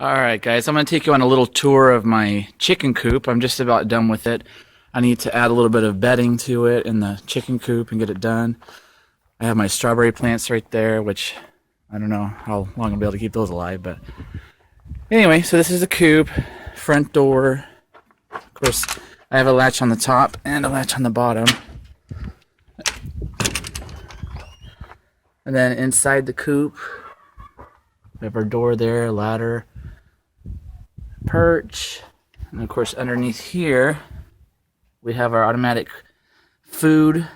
Alright guys, I'm going to take you on a little tour of my chicken coop. I'm just about done with it. I need to add a little bit of bedding to it in the chicken coop and get it done. I have my strawberry plants right there, which I don't know how long I'll be able to keep those alive, but anyway, so this is the coop, front door. Of course, I have a latch on the top and a latch on the bottom. And then inside the coop, we have our door there, ladder, perch, and of course underneath here we have our automatic food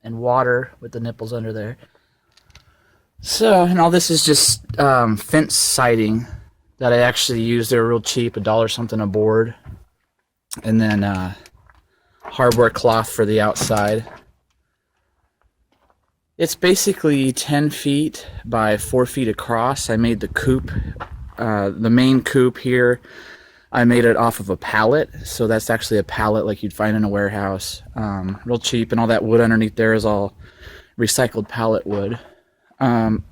and water with the nipples under there. So, and all this is just fence siding that I actually used. They were real cheap, $1 something a board, and then hardware cloth for the outside. It's basically 10 feet by 4 feet across. I made the coop, the main coop here, I made it off of a pallet. So that's actually a pallet like you'd find in a warehouse. Real cheap, and all that wood underneath there is all recycled pallet wood. On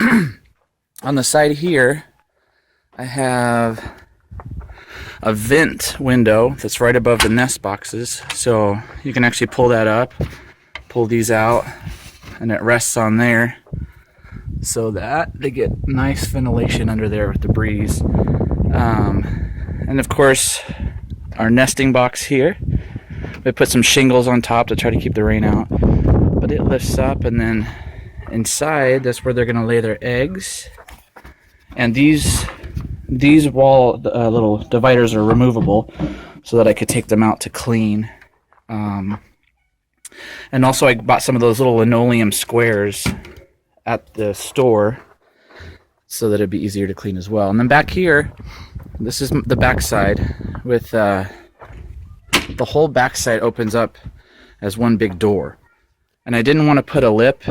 the side here, I have a vent window that's right above the nest boxes. So you can actually pull that up, pull these out, and it rests on there so that they get nice ventilation under there with the breeze. And of course, our nesting box here, we put some shingles on top to try to keep the rain out, but it lifts up, and then inside, that's where they're going to lay their eggs. And these wall little dividers are removable so that I could take them out to clean. And also I bought some of those little linoleum squares at the store so that it'd be easier to clean as well. And then back here, this is the back side with the whole back side opens up as one big door. And I didn't want to put a lip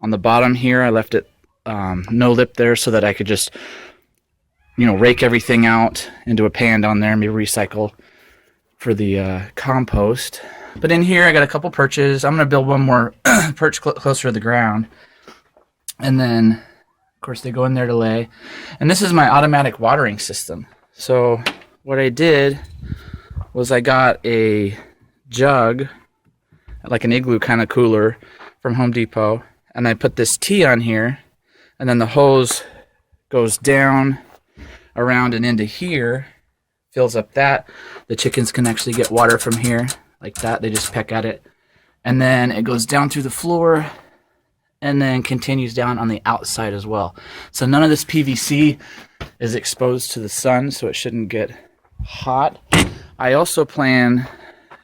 on the bottom here. I left it no lip there so that I could just, rake everything out into a pan down there and maybe recycle for the compost. But in here, I got a couple perches. I'm going to build one more perch closer to the ground. And then, of course, they go in there to lay. And this is my automatic watering system. So what I did was I got a jug, like an igloo kind of cooler from Home Depot. And I put this T on here. And then the hose goes down, around, and into here. Fills up that. The chickens can actually get water from here. Like that, they just peck at it, and then it goes down through the floor and then continues down on the outside as well. So none of this PVC is exposed to the sun, so it shouldn't get hot. I also plan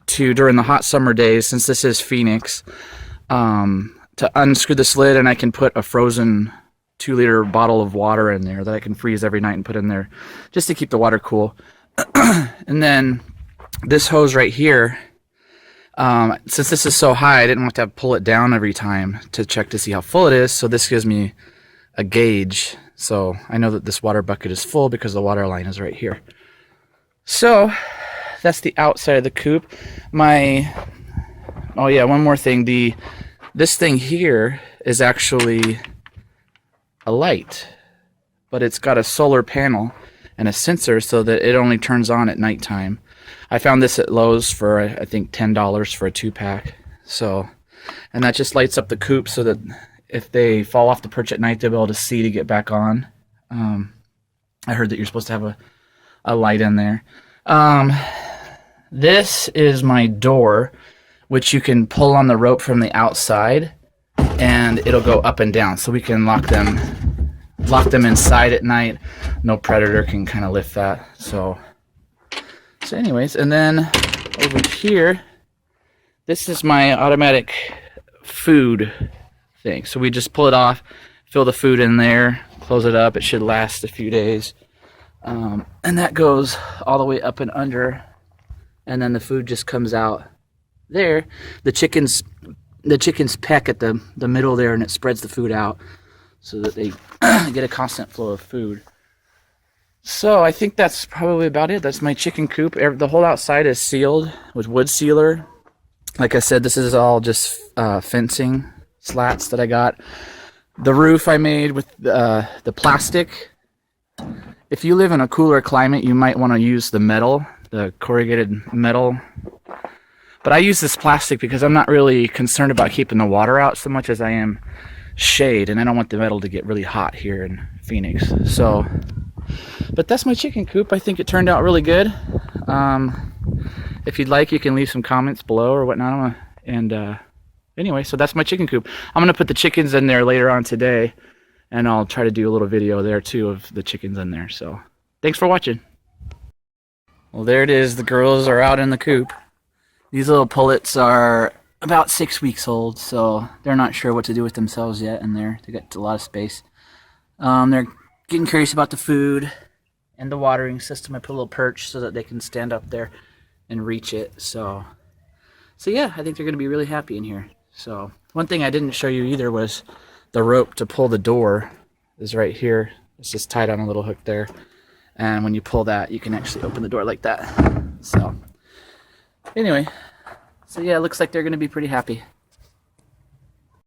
to, during the hot summer days, since this is Phoenix, to unscrew this lid, and I can put a frozen 2-liter bottle of water in there that I can freeze every night and put in there just to keep the water cool. And then this hose right here, since this is so high, I didn't want to have to pull it down every time to check to see how full it is. So this gives me a gauge. So I know that this water bucket is full because the water line is right here. So that's the outside of the coop. Oh yeah, one more thing. This thing here is actually a light, but it's got a solar panel and a sensor so that it only turns on at nighttime. I found this at Lowe's for, I think, $10 for a 2-pack. So, and that just lights up the coop so that if they fall off the perch at night, they'll be able to see to get back on. I heard that you're supposed to have a light in there. This is my door, which you can pull on the rope from the outside, and it'll go up and down. So we can lock them inside at night. No predator can kind of lift that. So anyways, and then over here, this is my automatic food thing. So we just pull it off, fill the food in there, close it up. It should last a few days. And that goes all the way up and under, and then the food just comes out there. The chickens peck at the middle there, and it spreads the food out so that they get a constant flow of food. So I think that's probably about it. That's my chicken coop. The whole outside is sealed with wood sealer. Like I said, this is all just fencing slats that I got. The roof I made with the plastic If you live in a cooler climate, you might want to use the metal, the corrugated metal. But I use this plastic because I'm not really concerned about keeping the water out so much as I am shade, and I don't want the metal to get really hot here in Phoenix. So, but that's my chicken coop. I think it turned out really good. If you'd like, you can leave some comments below or whatnot. And anyway, so that's my chicken coop. I'm gonna put the chickens in there later on today, and I'll try to do a little video there too of the chickens in there. So thanks for watching. Well, there it is. The girls are out in the coop. These little pullets are about 6 weeks old, so they're not sure what to do with themselves yet in there. They got a lot of space. They're getting curious about the food and the watering system. I put a little perch so that they can stand up there and reach it. So yeah, I think they're going to be really happy in here. So one thing I didn't show you either was the rope to pull the door is right here. It's just tied on a little hook there. And when you pull that, you can actually open the door like that. So anyway, so yeah, it looks like they're going to be pretty happy.